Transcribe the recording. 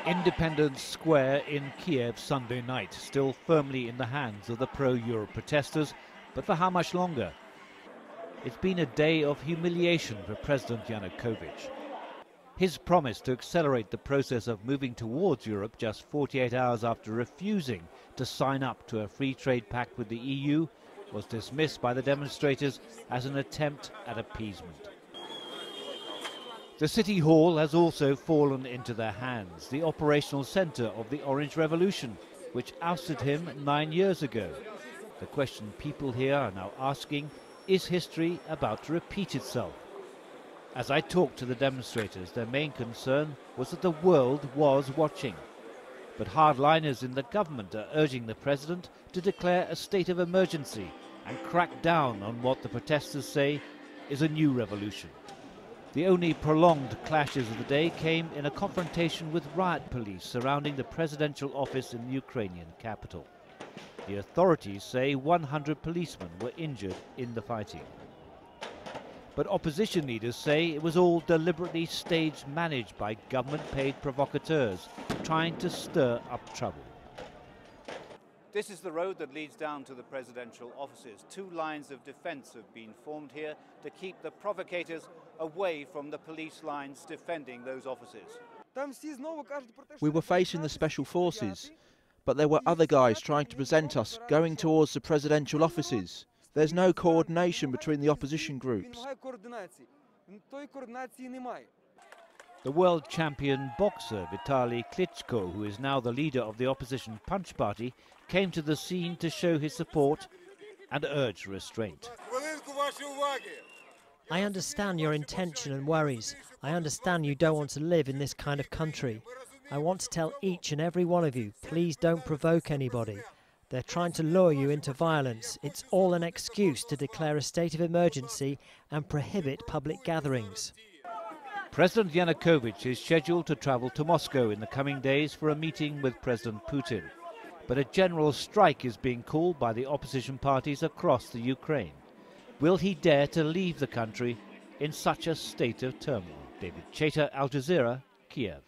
Independence Square in Kiev Sunday night, still firmly in the hands of the pro-Europe protesters, but for how much longer? It's been a day of humiliation for President Yanukovych. His promise to accelerate the process of moving towards Europe just 48 hours after refusing to sign up to a free trade pact with the EU was dismissed by the demonstrators as an attempt at appeasement. The City Hall has also fallen into their hands, the operational centre of the Orange Revolution, which ousted him 9 years ago. The question people here are now asking, is history about to repeat itself? As I talked to the demonstrators, their main concern was that the world was watching. But hardliners in the government are urging the president to declare a state of emergency and crack down on what the protesters say is a new revolution. The only prolonged clashes of the day came in a confrontation with riot police surrounding the presidential office in the Ukrainian capital. The authorities say 100 policemen were injured in the fighting. But opposition leaders say it was all deliberately staged, managed by government-paid provocateurs trying to stir up trouble. This is the road that leads down to the presidential offices. 2 lines of defence have been formed here to keep the provocators away from the police lines defending those offices. We were facing the special forces, but there were other guys trying to present us going towards the presidential offices. There's no coordination between the opposition groups. The world champion boxer Vitaly Klitschko, who is now the leader of the opposition Punch Party, came to the scene to show his support and urge restraint. I understand your intention and worries. I understand you don't want to live in this kind of country. I want to tell each and every one of you, please don't provoke anybody. They're trying to lure you into violence. It's all an excuse to declare a state of emergency and prohibit public gatherings. President Yanukovych is scheduled to travel to Moscow in the coming days for a meeting with President Putin. But a general strike is being called by the opposition parties across the Ukraine. Will he dare to leave the country in such a state of turmoil? David Chater, Al Jazeera, Kiev.